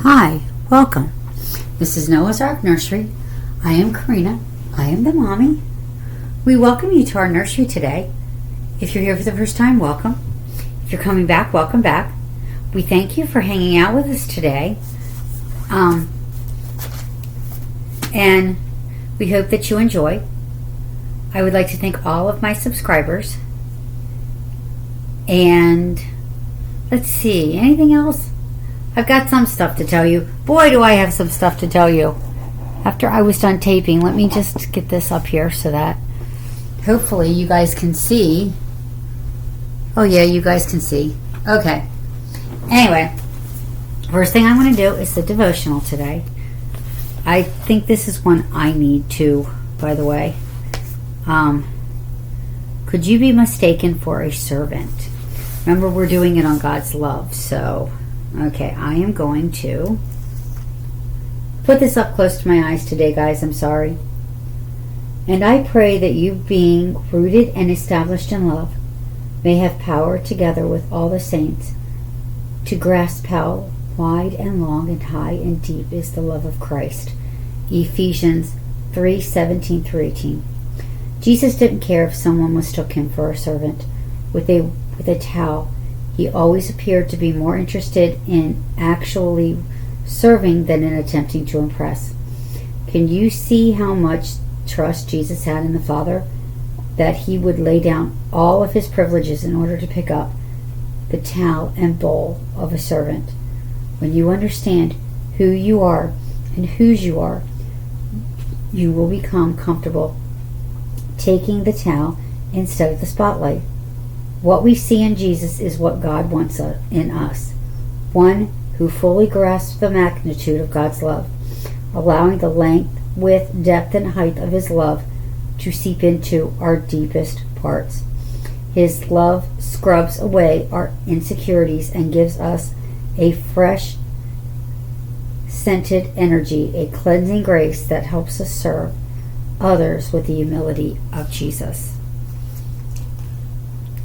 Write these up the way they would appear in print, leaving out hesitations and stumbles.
Hi, welcome. This is Noah's Ark Nursery. I am Corinna. I am the mommy. We welcome you to our nursery today. If you're here for the first time, welcome. If you're coming back, welcome back. We thank you for hanging out with us today. And we hope that you enjoy. I would like to thank all of my subscribers. And let's see, anything else? I've got some stuff to tell you. Boy, do I have some stuff to tell you. After I was done taping, let me just get this up here so that hopefully you guys can see. Oh yeah, you guys can see. Okay. Anyway, first thing I'm going to do is the devotional today. I think this is one I need too, by the way. Could you be mistaken for a servant? Remember, we're doing it on God's love, so... Okay, I am going to put this up close to my eyes today, guys. I'm sorry. And I pray that you, being rooted and established in love, may have power together with all the saints to grasp how wide and long and high and deep is the love of Christ. Ephesians 3:17-18. Jesus didn't care if someone mistook him for a servant with a towel. He always appeared to be more interested in actually serving than in attempting to impress. Can you see how much trust Jesus had in the Father? That he would lay down all of his privileges in order to pick up the towel and bowl of a servant. When you understand who you are and whose you are, you will become comfortable taking the towel instead of the spotlight. What we see in Jesus is what God wants in us. One who fully grasps the magnitude of God's love, allowing the length, width, depth, and height of his love to seep into our deepest parts. His love scrubs away our insecurities and gives us a fresh, scented energy, a cleansing grace that helps us serve others with the humility of Jesus.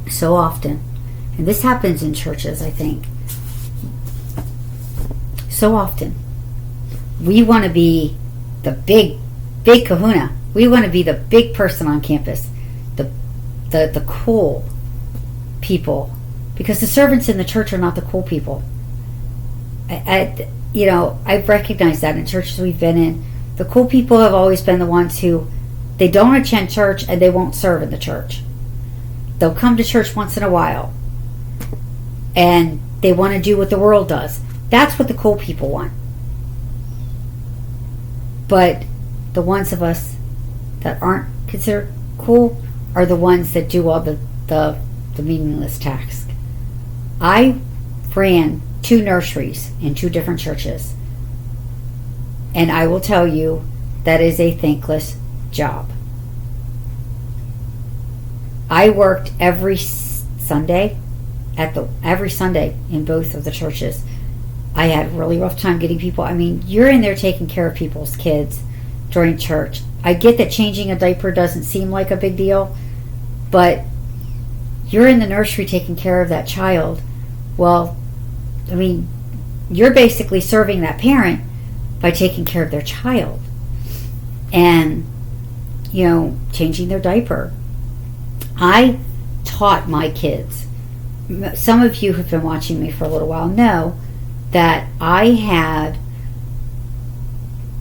So often, and this happens in churches, I think, so often, we want to be the big kahuna. We want to be the big person on campus, the cool people, because the servants in the church are not the cool people. I've recognized that in churches we've been in. The cool people have always been the ones who, they don't attend church and they won't serve in the church. They'll come to church once in a while and they want to do what the world does. That's what the cool people want. But the ones of us that aren't considered cool are the ones that do all the meaningless tasks. I ran 2 nurseries in 2 different churches, and I will tell you that is a thankless job. I worked every Sunday in both of the churches. I had a really rough time getting people. I mean, you're in there taking care of people's kids during church. I get that changing a diaper doesn't seem like a big deal, but you're in the nursery taking care of that child. Well, I mean, you're basically serving that parent by taking care of their child and, changing their diaper. I taught my kids. Some of you who've been watching me for a little while know that I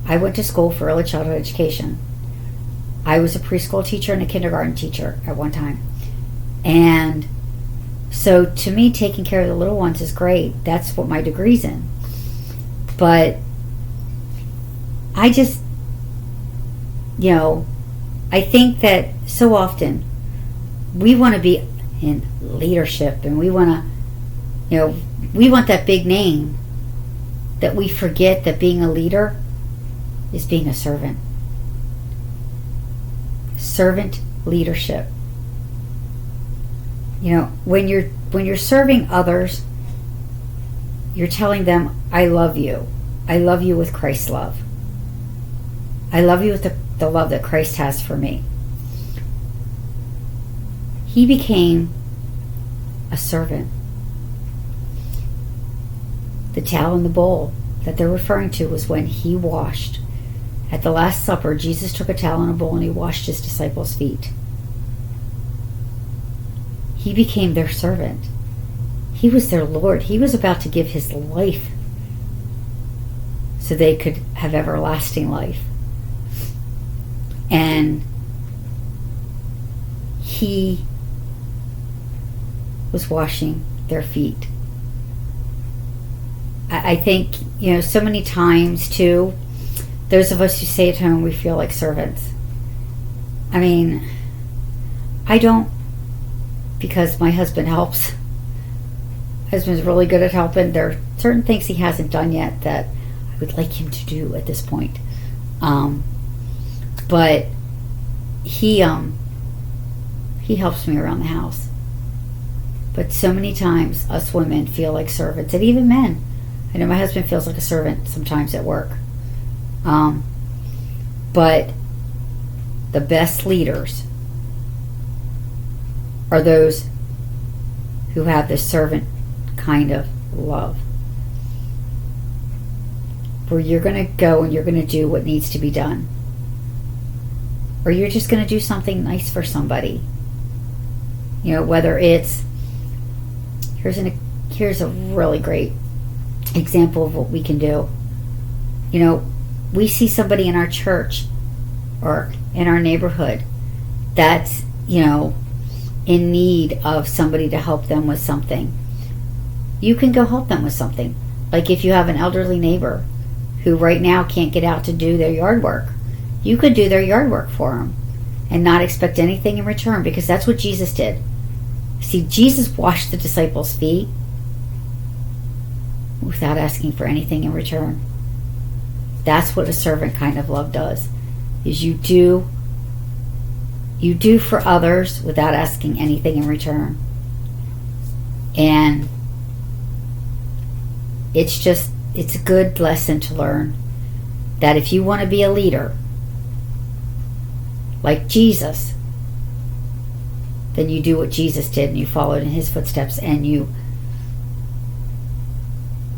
went to school for early childhood education. I was a preschool teacher and a kindergarten teacher at one time. And so to me, taking care of the little ones is great. That's what my degree's in. But I just, I think that so often we want to be in leadership and we want to, we want that big name, that we forget that being a leader is being a servant. Servant leadership. When you're serving others, you're telling them, I love you. I love you with Christ's love. I love you with the love that Christ has for me. He became a servant. The towel and the bowl that they're referring to was when he washed. At the Last Supper, Jesus took a towel and a bowl and he washed his disciples' feet. He became their servant. He was their Lord. He was about to give his life so they could have everlasting life. And he was washing their feet. I think, so many times too, those of us who stay at home, we feel like servants. I mean, I don't, because my husband helps. My husband's really good at helping. There are certain things he hasn't done yet that I would like him to do at this point. But he helps me around the house. But so many times us women feel like servants, and even men. I know my husband feels like a servant sometimes at work. But the best leaders are those who have this servant kind of love, where you're going to go and you're going to do what needs to be done, or you're just going to do something nice for somebody. Whether it's, here's a really great example of what we can do. We see somebody in our church or in our neighborhood that's, in need of somebody to help them with something. You can go help them with something. Like if you have an elderly neighbor who right now can't get out to do their yard work, you could do their yard work for them and not expect anything in return, because that's what Jesus did. See, Jesus washed the disciples' feet without asking for anything in return. That's what a servant kind of love does, is you do for others without asking anything in return. And it's a good lesson to learn that if you want to be a leader like Jesus, then you do what Jesus did and you followed in his footsteps, and you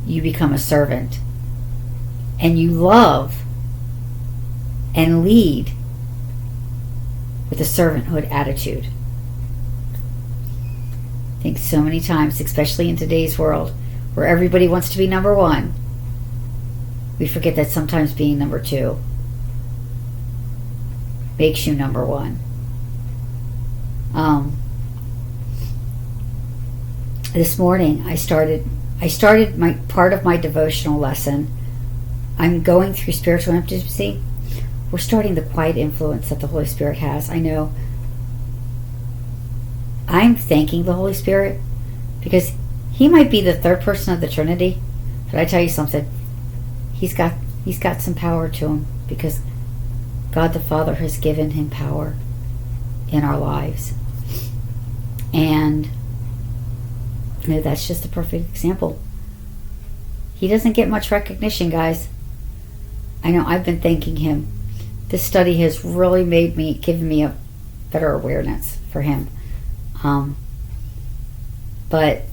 become a servant, and you love and lead with a servanthood attitude. I think so many times, especially in today's world where everybody wants to be number one, we forget that sometimes being number two makes you number one. This morning I started my part of my devotional lesson. I'm going through spiritual intimacy. We're starting the quiet influence that the Holy Spirit has. I know I'm thanking the Holy Spirit because he might be the third person of the Trinity, but I tell you something, he's got some power to him, because God the Father has given him power in our lives. And that's just a perfect example. He doesn't get much recognition, guys. I know I've been thanking him. This study has really given me a better awareness for him. But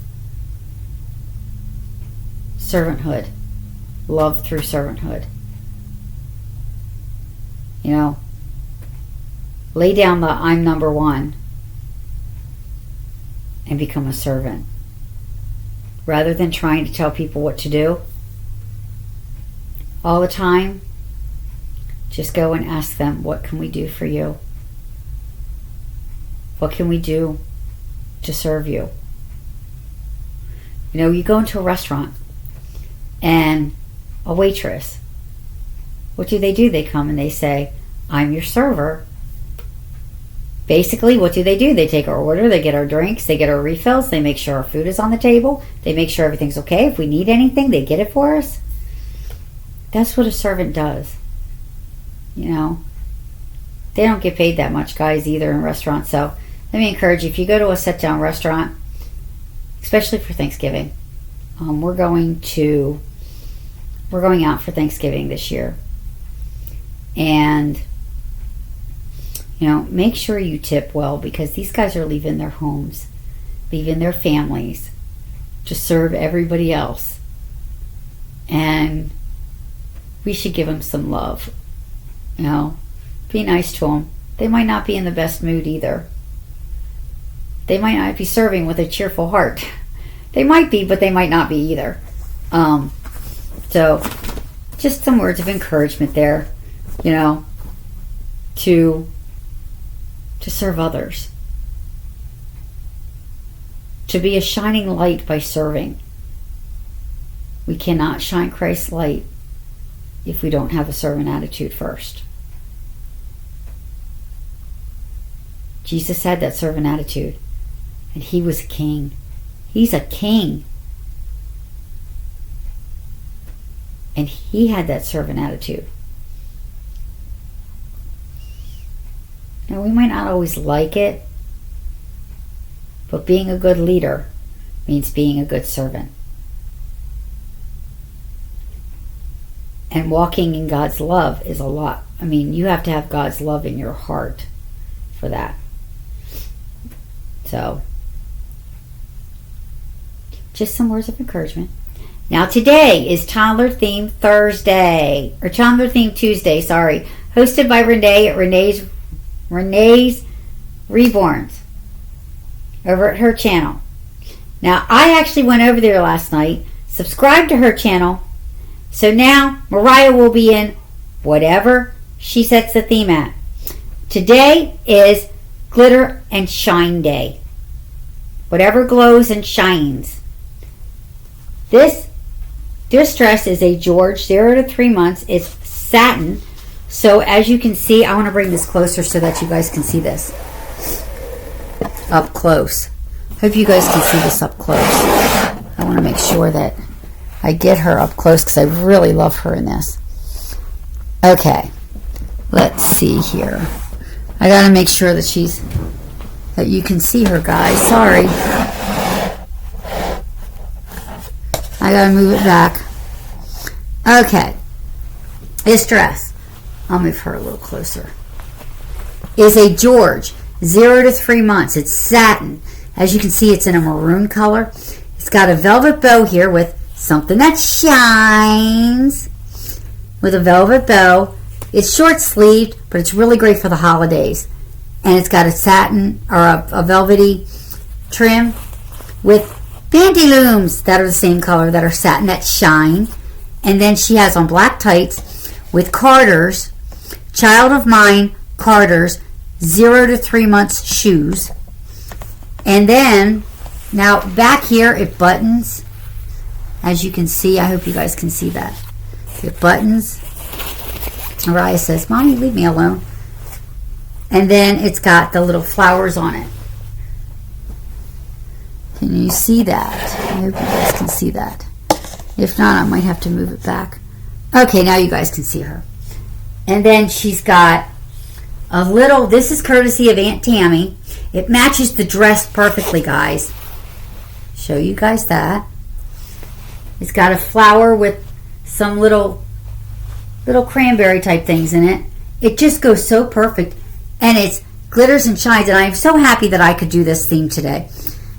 servanthood, love through servanthood. Lay down the I'm number one and become a servant. Rather than trying to tell people what to do all the time, just go and ask them, what can we do for you? What can we do to serve you? You go into a restaurant and a waitress, what do? They come and they say, I'm your server. Basically, what do? They take our order, they get our drinks, they get our refills, they make sure our food is on the table, they make sure everything's okay. If we need anything, they get it for us. That's what a servant does. They don't get paid that much, guys, either in restaurants. So let me encourage you, if you go to a sit-down restaurant, especially for Thanksgiving, we're going out for Thanksgiving this year. And make sure you tip well, because these guys are leaving their homes, leaving their families to serve everybody else. And we should give them some love. You know, be nice to them. They might not be in the best mood either. They might not be serving with a cheerful heart. They might be, but they might not be either. So just some words of encouragement there, you know, to serve others. To be a shining light by serving. We cannot shine Christ's light if we don't have a servant attitude first. Jesus had that servant attitude, and he was a king. He's a king. And he had that servant attitude. Now, we might not always like it, but being a good leader means being a good servant. And walking in God's love is a lot. I mean, you have to have God's love in your heart for that. So, just some words of encouragement. Now, today is Toddler Theme Thursday, or Toddler Theme Tuesday, sorry. Hosted by Renee at Renee's Reborns over at her channel. Now, I actually went over there last night, subscribed to her channel, so now Mariah will be in whatever she sets the theme at. Today is Glitter and Shine Day. Whatever glows and shines. This dress is a George 0 to 3 months. It's satin. So as you can see, I want to bring this closer so that you guys can see this up close. Hope you guys can see this up close. I want to make sure that I get her up close because I really love her in this. Okay, let's see here. I got to make sure that you can see her, guys. Sorry. I got to move it back. Okay. This dress, I'll move her a little closer, is a George 0 to 3 months. It's satin. As you can see, it's in a maroon color. It's got a velvet bow here with something that shines with a velvet bow. It's short sleeved, but it's really great for the holidays. And it's got a satin or a velvety trim with pantaloons that are the same color, that are satin, that shine. And then she has on black tights with Carter's, Child of Mine Carter's 0 to 3 months shoes. And then, now back here it buttons. As you can see, I hope you guys can see that. It buttons. Mariah says, Mommy, leave me alone. And then it's got the little flowers on it. Can you see that? I hope you guys can see that. If not, I might have to move it back. Okay, now you guys can see her. And then she's got a little, this is courtesy of Aunt Tammy. It matches the dress perfectly, guys. Show you guys that. It's got a flower with some little cranberry type things in it. It just goes so perfect. And it's glitters and shines. And I'm so happy that I could do this theme today.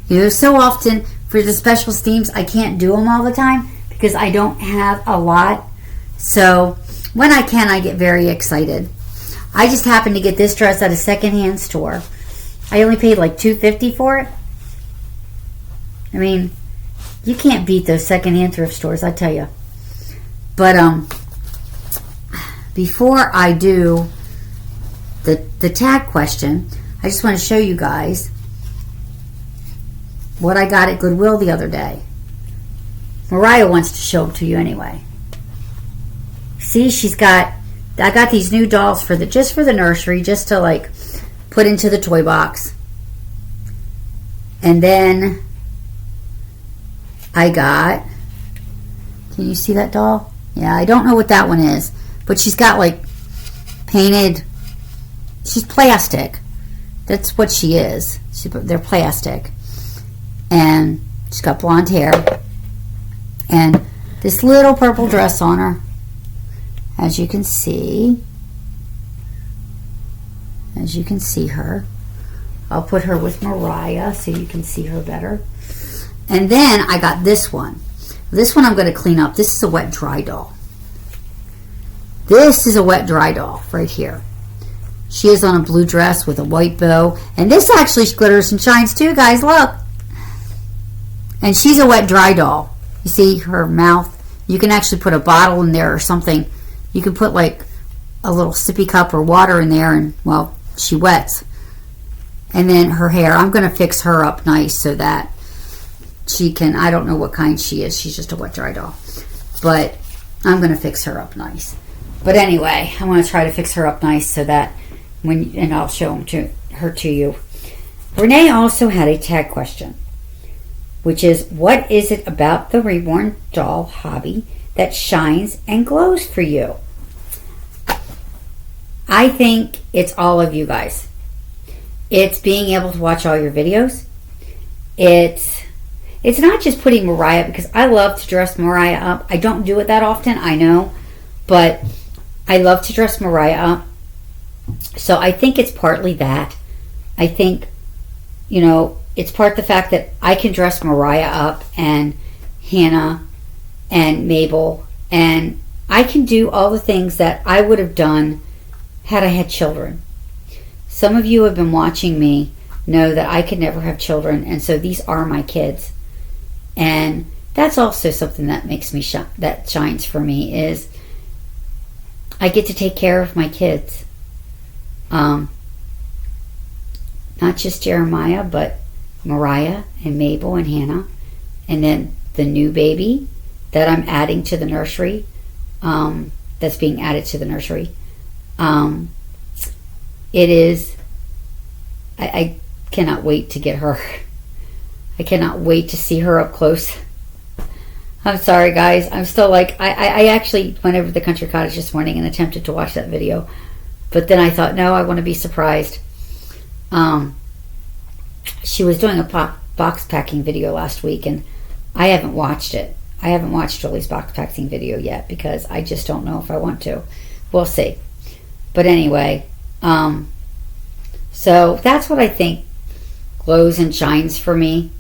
You know, so often for the special themes, I can't do them all the time because I don't have a lot. So when I can, I get very excited. I just happened to get this dress at a secondhand store. I only paid like $2.50 for it. I mean, you can't beat those secondhand thrift stores, I tell you. But before I do the tag question, I just want to show you guys what I got at Goodwill the other day. Mariah wants to show them to you anyway. See, I got these new dolls just for the nursery, just to like put into the toy box. And then I got, can you see that doll? Yeah, I don't know what that one is, but she's got like painted, she's plastic. That's what she is. They're plastic. And she's got blonde hair. And this little purple dress on her. As you can see. As you can see her. I'll put her with Mariah so you can see her better. And then I got this one. This one I'm going to clean up. This is a wet dry doll. This is a wet dry doll right here. She is on a blue dress with a white bow. And this actually glitters and shines too, guys. Look. And she's a wet dry doll. You see her mouth? You can actually put a bottle in there or something. You can put like a little sippy cup or water in there and, well, she wets. And then her hair. I'm going to fix her up nice so that she can, I don't know what kind she is. She's just a wet dry doll. But I'm going to fix her up nice. But anyway, I want to try to fix her up nice so that and I'll show her to you. Renee also had a tag question, which is, what is it about the reborn doll hobby that shines and glows for you? I think it's all of you guys. It's being able to watch all your videos. It's not just putting Mariah, because I love to dress Mariah up. I don't do it that often, I know, but I love to dress Mariah up. So I think it's partly that. I think, it's part the fact that I can dress Mariah up and Hannah and Mabel, and I can do all the things that I would have done had I had children. Some of you have been watching me know that I could never have children, and so these are my kids. And that's also something that makes me that shines for me, is I get to take care of my kids. Not just Jeremiah, but Mariah and Mabel and Hannah, and then the new baby that I'm adding to the nursery, that's being added to the nursery. It is, I cannot wait to get her. I cannot wait to see her up close. I'm sorry, guys. I'm still like, I actually went over to the country cottage this morning and attempted to watch that video. But then I thought, no, I want to be surprised. She was doing a box packing video last week, and I haven't watched it. I haven't watched Julie's box packing video yet because I just don't know if I want to. We'll see. But anyway, so that's what I think glows and shines for me.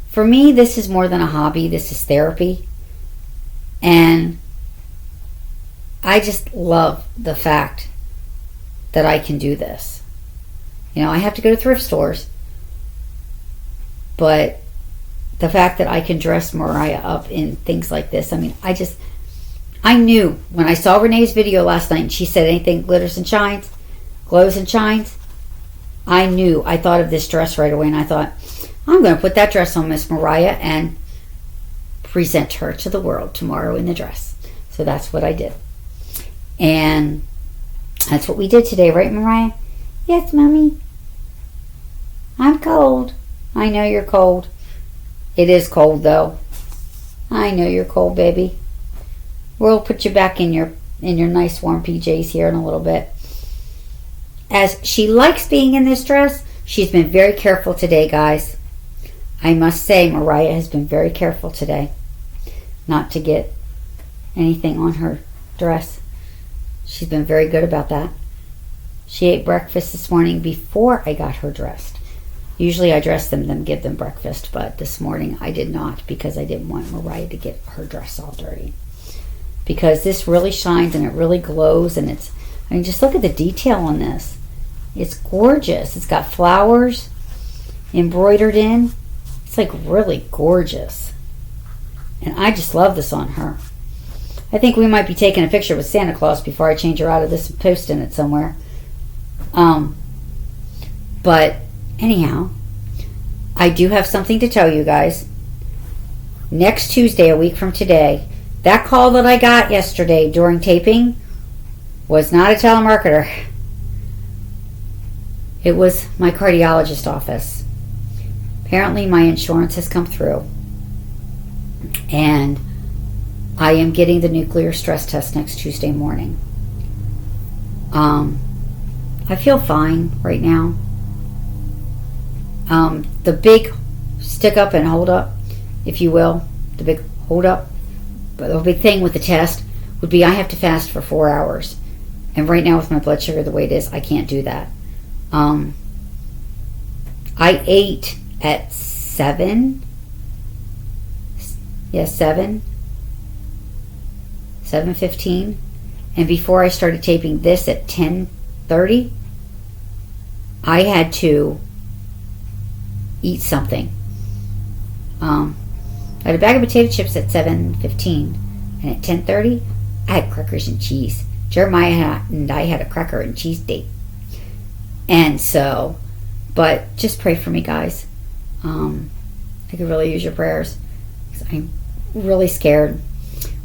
For me, this is more than a hobby. This is therapy. And I just love the fact that I can do this. I have to go to thrift stores, but the fact that I can dress Mariah up in things like this, I knew when I saw Renee's video last night and she said anything glitters and shines, glows and shines, I thought of this dress right away, and I thought, I'm going to put that dress on Miss Mariah and present her to the world tomorrow in the dress. So that's what I did. And that's what we did today, right, Mariah? Yes, Mommy. I'm cold. I know you're cold. It is cold, though. I know you're cold, baby. We'll put you back in your nice warm PJs here in a little bit. As she likes being in this dress, she's been very careful today, guys. I must say, Mariah has been very careful today not to get anything on her dress. She's been very good about that. She ate breakfast this morning before I got her dressed. Usually I dress them, then give them breakfast, but this morning I did not because I didn't want Mariah to get her dress all dirty. Because this really shines and it really glows, and just look at the detail on this. It's gorgeous. It's got flowers embroidered in. It's like really gorgeous. And I just love this on her. I think we might be taking a picture with Santa Claus before I change her out of this and posting it somewhere. But anyhow, I do have something to tell you guys. Next Tuesday, a week from today, that call that I got yesterday during taping was not a telemarketer. It was my cardiologist office. Apparently my insurance has come through, and I am getting the nuclear stress test next Tuesday morning. I feel fine right now. The big stick up and hold up, if you will, the big hold up, but the big thing with the test would be I have to fast for 4 hours. And right now with my blood sugar the way it is, I can't do that. I ate at 7. Yes, 7. 7:15. And before I started taping this at 10:30, I had to eat something. I had a bag of potato chips at 7:15, and at 10:30, I had crackers and cheese. Jeremiah and I had a cracker and cheese date. And so, but just pray for me, guys. I could really use your prayers, because I'm really scared.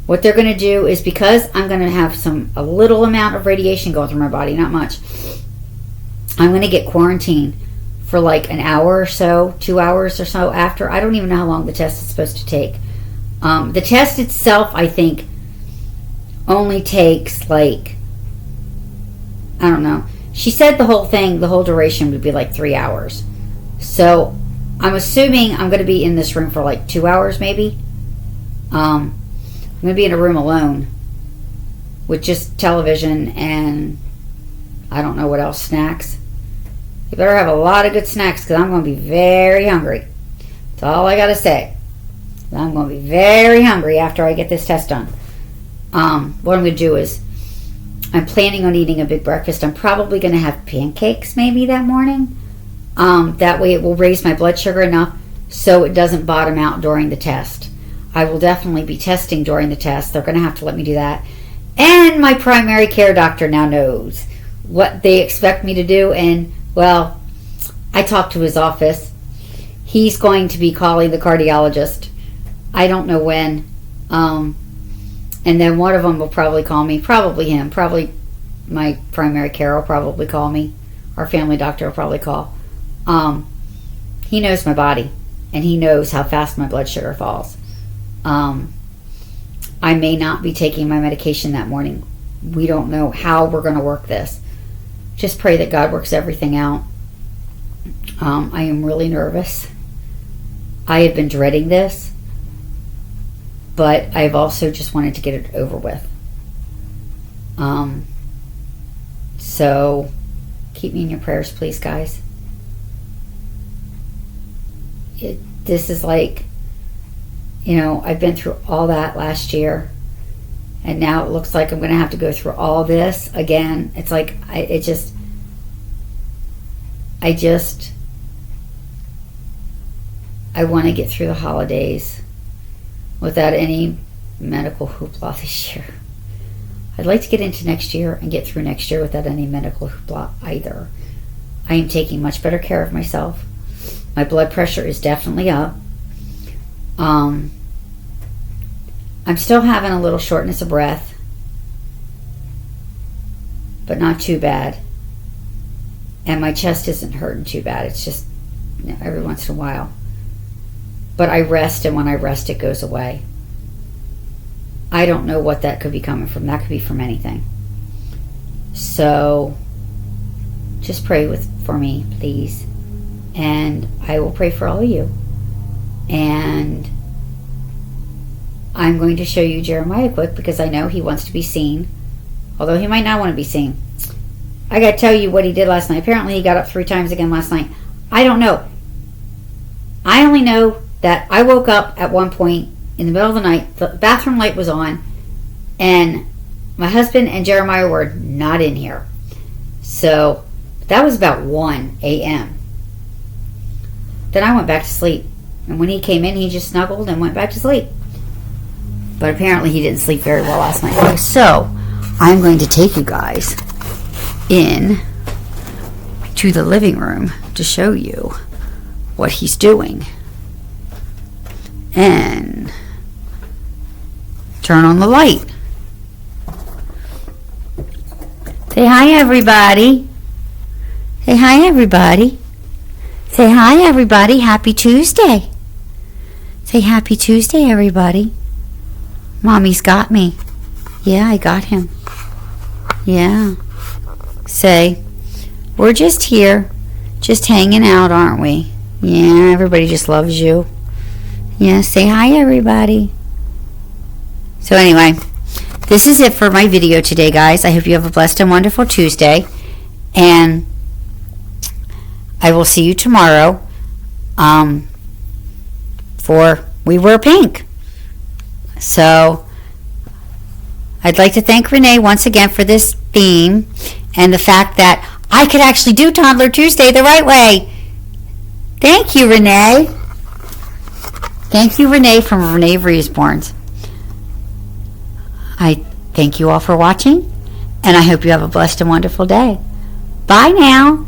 What they're going to do is, because I'm going to have a little amount of radiation going through my body, not much, I'm going to get quarantined for like an hour or so, 2 hours or so after. I don't even know how long the test is supposed to take. The test itself, I think, only takes like, I don't know. She said the whole duration would be like 3 hours. So I'm assuming I'm going to be in this room for like 2 hours maybe. I'm going to be in a room alone with just television and I don't know what else, snacks. You better have a lot of good snacks, because I'm going to be very hungry. That's all I got to say. I'm going to be very hungry after I get this test done. What I'm going to do is, I'm planning on eating a big breakfast. I'm probably going to have pancakes maybe that morning. That way it will raise my blood sugar enough so it doesn't bottom out during the test. I will definitely be testing during the test. They're going to have to let me do that. And my primary care doctor now knows what they expect me to do. And, well, I talked to his office. He's going to be calling the cardiologist. I don't know when. And then one of them will probably call me. Probably him. Probably my primary care will probably call me. Our family doctor will probably call. He knows my body. And he knows how fast my blood sugar falls. I may not be taking my medication that morning. We don't know how we're going to work this. Just pray that God works everything out. I am really nervous. I have been dreading this, but I've also just wanted to get it over with. So keep me in your prayers, please, guys. This is like, I've been through all that last year, and now it looks like I'm going to have to go through all this again. It's like, I want to get through the holidays without any medical hoopla this year. I'd like to get into next year and get through next year without any medical hoopla either. I am taking much better care of myself. My blood pressure is definitely up. I'm still having a little shortness of breath, but not too bad. And my chest isn't hurting too bad. It's just every once in a while. But I rest, and when I rest, it goes away. I don't know what that could be coming from. That could be from anything. So just pray for me, please. And I will pray for all of you. And I'm going to show you Jeremiah quick, because I know he wants to be seen, although he might not want to be seen. I got to tell you what he did last night. Apparently he got up 3 times again last night. I don't know. I only know that I woke up at one point in the middle of the night. The bathroom light was on, and my husband and Jeremiah were not in here. So that was about 1 a.m. Then I went back to sleep. And when he came in, he just snuggled and went back to sleep. But apparently he didn't sleep very well last night. So I'm going to take you guys in to the living room to show you what he's doing. And turn on the light. Say hi, everybody. Say hi, everybody. Say hi, everybody. Happy Tuesday. Say happy Tuesday, everybody. Mommy's got me. Yeah, I got him. Yeah. Say, we're just here, just hanging out, aren't we? Yeah, everybody just loves you. Yeah, say hi, everybody. So anyway, this is it for my video today, guys. I hope you have a blessed and wonderful Tuesday. And I will see you tomorrow for We Wear Pink. So I'd like to thank Renee once again for this theme and the fact that I could actually do Toddler Tuesday the right way. Thank you, Renee. Thank you, Renee from Reneesreborns. I thank you all for watching, and I hope you have a blessed and wonderful day. Bye now.